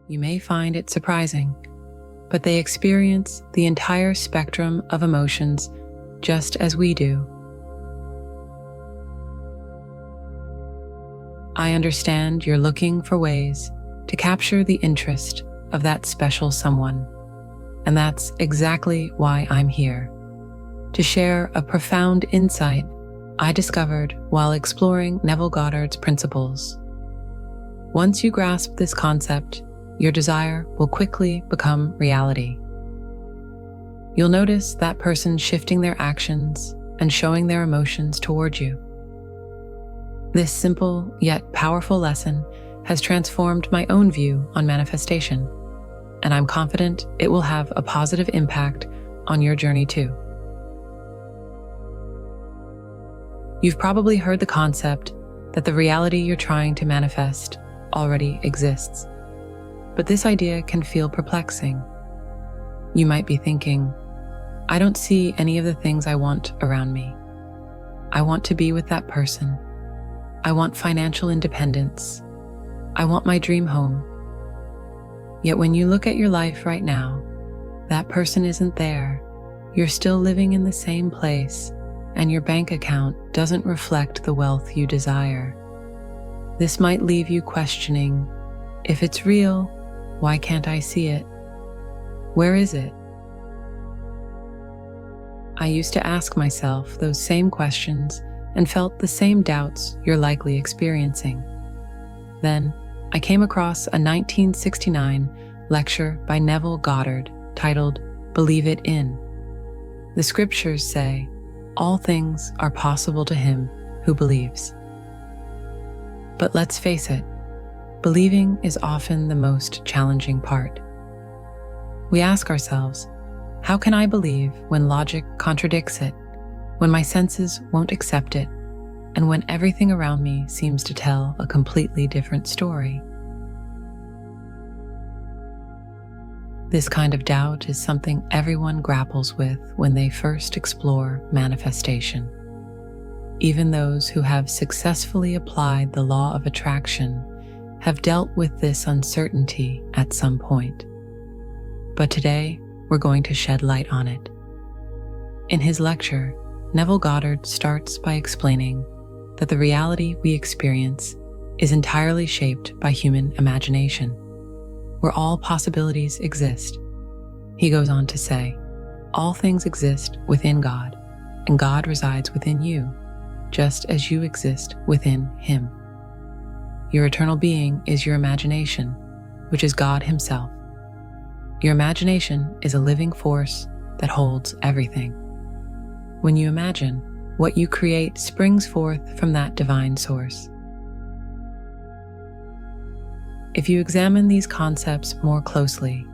You may find it surprising, but they experience the entire spectrum of emotions just as we do. I understand you're looking for ways to capture the interest of that special someone, and that's exactly why I'm here, to share a profound insight I discovered while exploring Neville Goddard's principles. Once you grasp this concept, your desire will quickly become reality. You'll notice that person shifting their actions and showing their emotions toward you. This simple yet powerful lesson has transformed my own view on manifestation, and I'm confident it will have a positive impact on your journey too. You've probably heard the concept that the reality you're trying to manifest already exists. But this idea can feel perplexing. You might be thinking, I don't see any of the things I want around me. I want to be with that person. I want financial independence. I want my dream home. Yet when you look at your life right now, that person isn't there. You're still living in the same place, and your bank account doesn't reflect the wealth you desire. This might leave you questioning, if it's real, why can't I see it? Where is it? I used to ask myself those same questions and felt the same doubts you're likely experiencing. Then, I came across a 1969 lecture by Neville Goddard titled, "Believe It In." The scriptures say, all things are possible to him who believes. But let's face it, believing is often the most challenging part. We ask ourselves, how can I believe when logic contradicts it, when my senses won't accept it, and when everything around me seems to tell a completely different story? This kind of doubt is something everyone grapples with when they first explore manifestation. Even those who have successfully applied the law of attraction have dealt with this uncertainty at some point. But today, we're going to shed light on it. In his lecture, Neville Goddard starts by explaining that the reality we experience is entirely shaped by human imagination, where all possibilities exist. He goes on to say, all things exist within God, and God resides within you, just as you exist within Him. Your eternal being is your imagination, which is God Himself. Your imagination is a living force that holds everything. When you imagine, what you create springs forth from that divine source. If you examine these concepts more closely,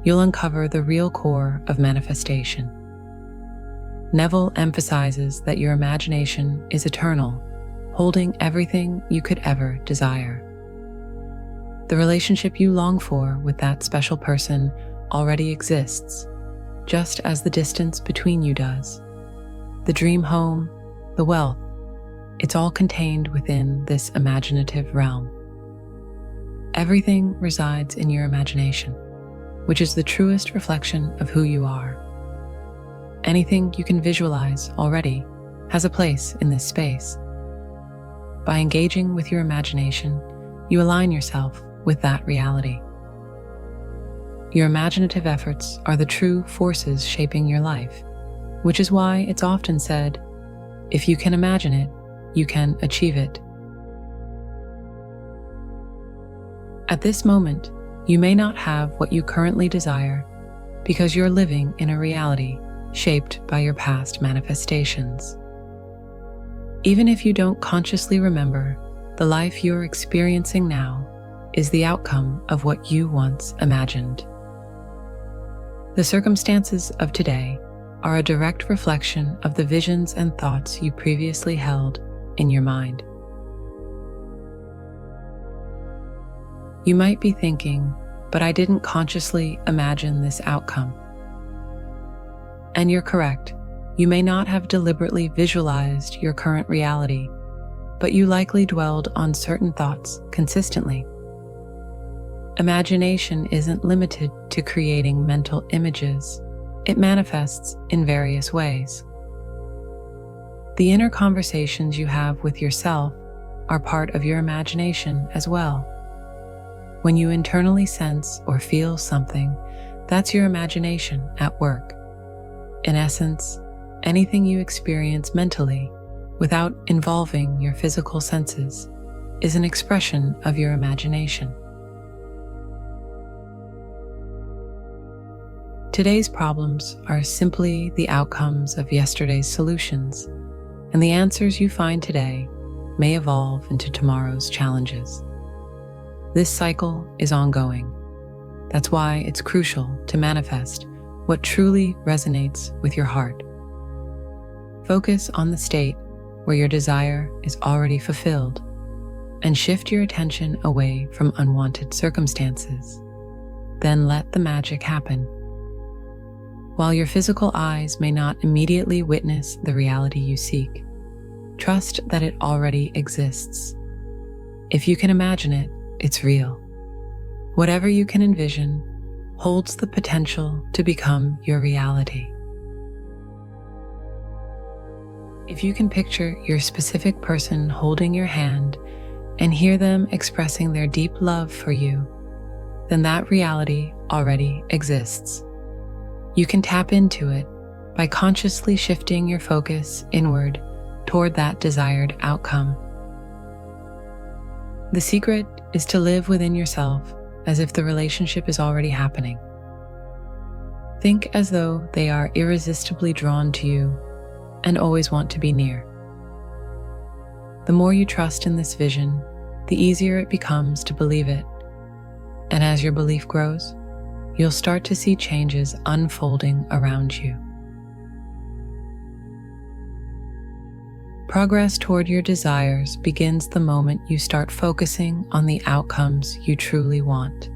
you'll uncover the real core of manifestation. Neville emphasizes that your imagination is eternal, holding everything you could ever desire. The relationship you long for with that special person already exists, just as the distance between you does. The dream home, the wealth, it's all contained within this imaginative realm. Everything resides in your imagination, which is the truest reflection of who you are. Anything you can visualize already has a place in this space. By engaging with your imagination, you align yourself with that reality. Your imaginative efforts are the true forces shaping your life, which is why it's often said, if you can imagine it, you can achieve it. At this moment, you may not have what you currently desire because you're living in a reality shaped by your past manifestations. Even if you don't consciously remember, the life you're experiencing now is the outcome of what you once imagined. The circumstances of today are a direct reflection of the visions and thoughts you previously held in your mind. You might be thinking, but I didn't consciously imagine this outcome. And you're correct. You may not have deliberately visualized your current reality, but you likely dwelled on certain thoughts consistently. Imagination isn't limited to creating mental images. It manifests in various ways. The inner conversations you have with yourself are part of your imagination as well. When you internally sense or feel something, that's your imagination at work. In essence, anything you experience mentally without involving your physical senses is an expression of your imagination. Today's problems are simply the outcomes of yesterday's solutions, and the answers you find today may evolve into tomorrow's challenges. This cycle is ongoing. That's why it's crucial to manifest what truly resonates with your heart. Focus on the state where your desire is already fulfilled, and shift your attention away from unwanted circumstances. Then let the magic happen. While your physical eyes may not immediately witness the reality you seek, trust that it already exists. If you can imagine it, it's real. Whatever you can envision holds the potential to become your reality. If you can picture your specific person holding your hand and hear them expressing their deep love for you, then that reality already exists. You can tap into it by consciously shifting your focus inward toward that desired outcome. The secret is to live within yourself as if the relationship is already happening. Think as though they are irresistibly drawn to you and always want to be near. The more you trust in this vision, the easier it becomes to believe it. And as your belief grows, you'll start to see changes unfolding around you. Progress toward your desires begins the moment you start focusing on the outcomes you truly want.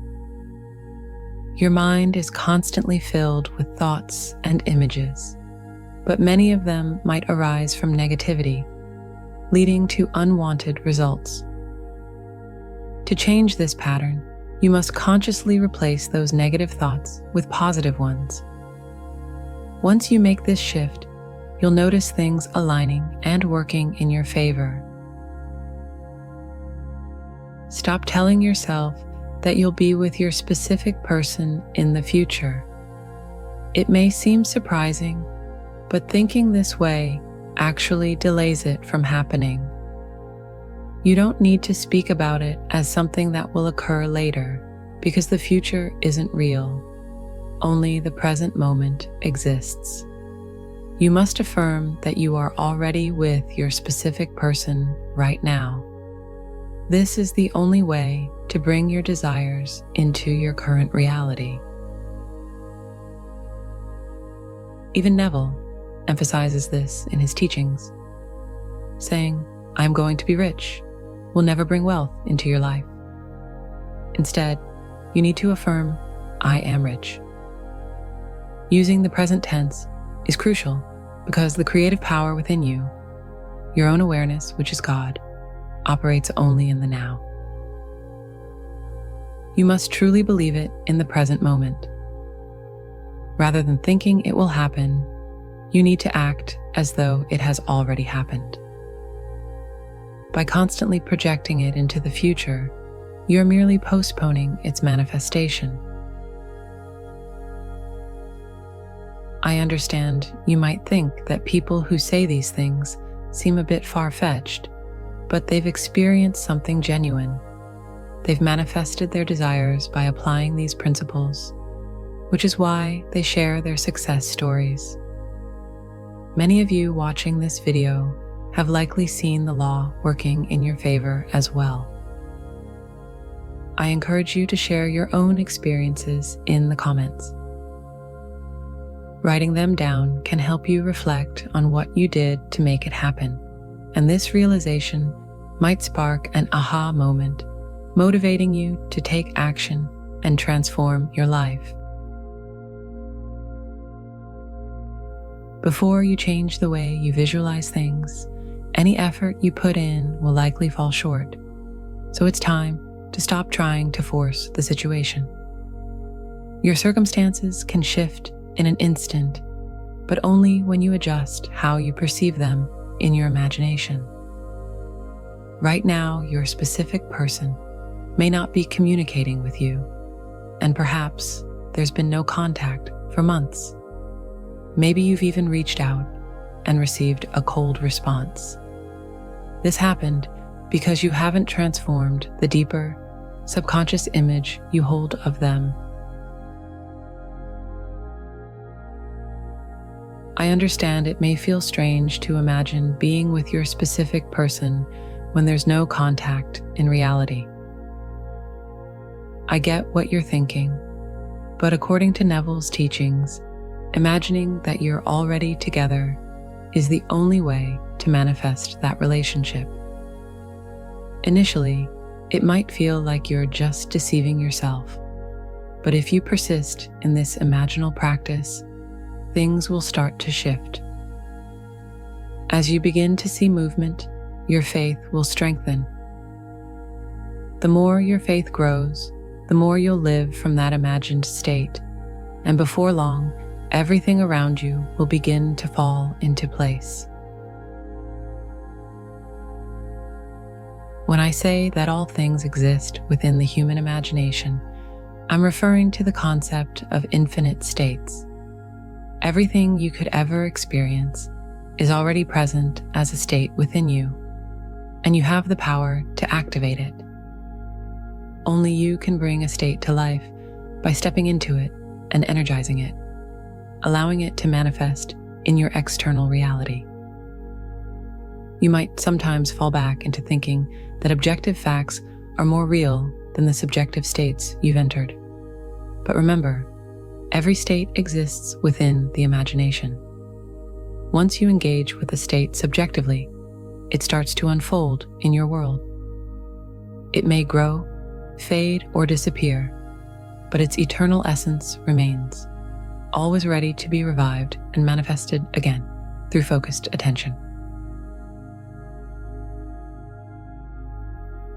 Your mind is constantly filled with thoughts and images, but many of them might arise from negativity, leading to unwanted results. To change this pattern, you must consciously replace those negative thoughts with positive ones. Once you make this shift, you'll notice things aligning and working in your favor. Stop telling yourself that you'll be with your specific person in the future. It may seem surprising, but thinking this way actually delays it from happening. You don't need to speak about it as something that will occur later, because the future isn't real. Only the present moment exists. You must affirm that you are already with your specific person right now. This is the only way to bring your desires into your current reality. Even Neville emphasizes this in his teachings, saying, "I'm going to be rich," will never bring wealth into your life. Instead, you need to affirm, "I am rich." Using the present tense is crucial because the creative power within you, your own awareness, which is God, operates only in the now. You must truly believe it in the present moment. Rather than thinking it will happen, you need to act as though it has already happened. By constantly projecting it into the future, you're merely postponing its manifestation. I understand you might think that people who say these things seem a bit far-fetched, but they've experienced something genuine. They've manifested their desires by applying these principles, which is why they share their success stories. Many of you watching this video have likely seen the law working in your favor as well. I encourage you to share your own experiences in the comments. Writing them down can help you reflect on what you did to make it happen, and this realization might spark an aha moment, motivating you to take action and transform your life. Before you change the way you visualize things, any effort you put in will likely fall short. So it's time to stop trying to force the situation. Your circumstances can shift in an instant, but only when you adjust how you perceive them in your imagination. Right now, your specific person may not be communicating with you, and perhaps there's been no contact for months. Maybe you've even reached out and received a cold response. This happened because you haven't transformed the deeper, subconscious image you hold of them. I understand it may feel strange to imagine being with your specific person when there's no contact in reality. I get what you're thinking, but according to Neville's teachings, imagining that you're already together is the only way to manifest that relationship. Initially, it might feel like you're just deceiving yourself, but if you persist in this imaginal practice, things will start to shift. As you begin to see movement, your faith will strengthen. The more your faith grows, the more you'll live from that imagined state, and before long, everything around you will begin to fall into place. When I say that all things exist within the human imagination, I'm referring to the concept of infinite states. Everything you could ever experience is already present as a state within you, and you have the power to activate it. Only you can bring a state to life by stepping into it and energizing it, allowing it to manifest in your external reality. You might sometimes fall back into thinking that objective facts are more real than the subjective states you've entered. But remember, every state exists within the imagination. Once you engage with the state subjectively, it starts to unfold in your world. It may grow, fade, or disappear, but its eternal essence remains, always ready to be revived and manifested again through focused attention.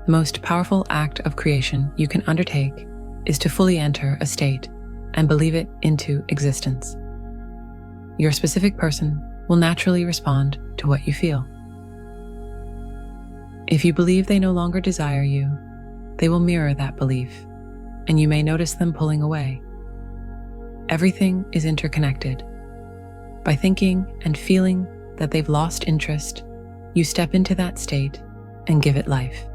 The most powerful act of creation you can undertake is to fully enter a state and believe it into existence. Your specific person will naturally respond to what you feel. If you believe they no longer desire you, they will mirror that belief, and you may notice them pulling away. Everything is interconnected. By thinking and feeling that they've lost interest, you step into that state and give it life.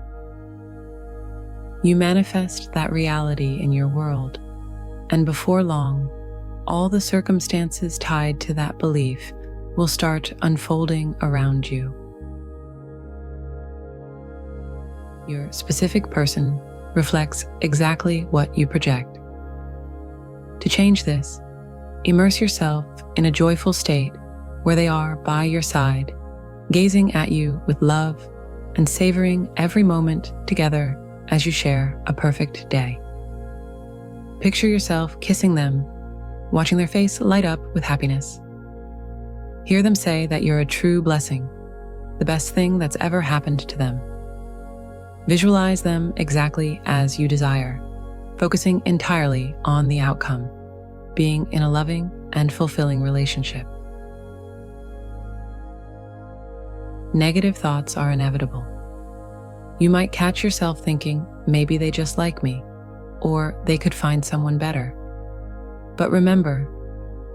You manifest that reality in your world, and before long, all the circumstances tied to that belief will start unfolding around you. Your specific person reflects exactly what you project. To change this, immerse yourself in a joyful state where they are by your side, gazing at you with love and savoring every moment together as you share a perfect day. Picture yourself kissing them, watching their face light up with happiness. Hear them say that you're a true blessing, the best thing that's ever happened to them. Visualize them exactly as you desire, focusing entirely on the outcome, being in a loving and fulfilling relationship. Negative thoughts are inevitable. You might catch yourself thinking, maybe they just like me, or they could find someone better. But remember,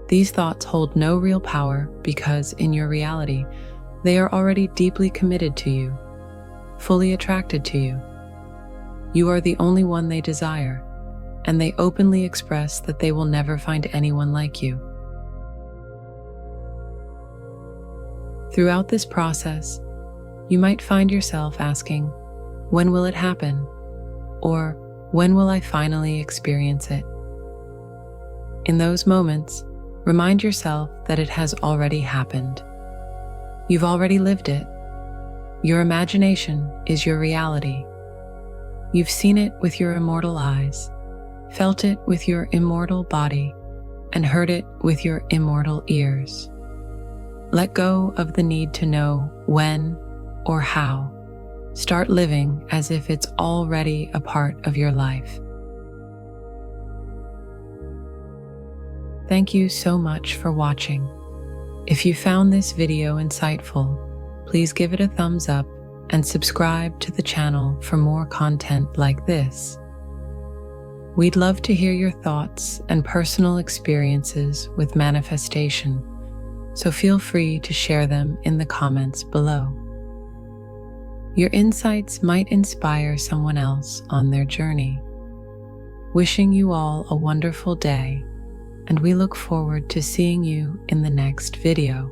these thoughts hold no real power because in your reality, they are already deeply committed to you, fully attracted to you. You are the only one they desire, and they openly express that they will never find anyone like you. Throughout this process, you might find yourself asking, when will it happen? Or when will I finally experience it? In those moments, remind yourself that it has already happened. You've already lived it. Your imagination is your reality. You've seen it with your immortal eyes, felt it with your immortal body, and heard it with your immortal ears. Let go of the need to know when or how. Start living as if it's already a part of your life. Thank you so much for watching. If you found this video insightful, please give it a thumbs up and subscribe to the channel for more content like this. We'd love to hear your thoughts and personal experiences with manifestation, so feel free to share them in the comments below. Your insights might inspire someone else on their journey. Wishing you all a wonderful day, and we look forward to seeing you in the next video.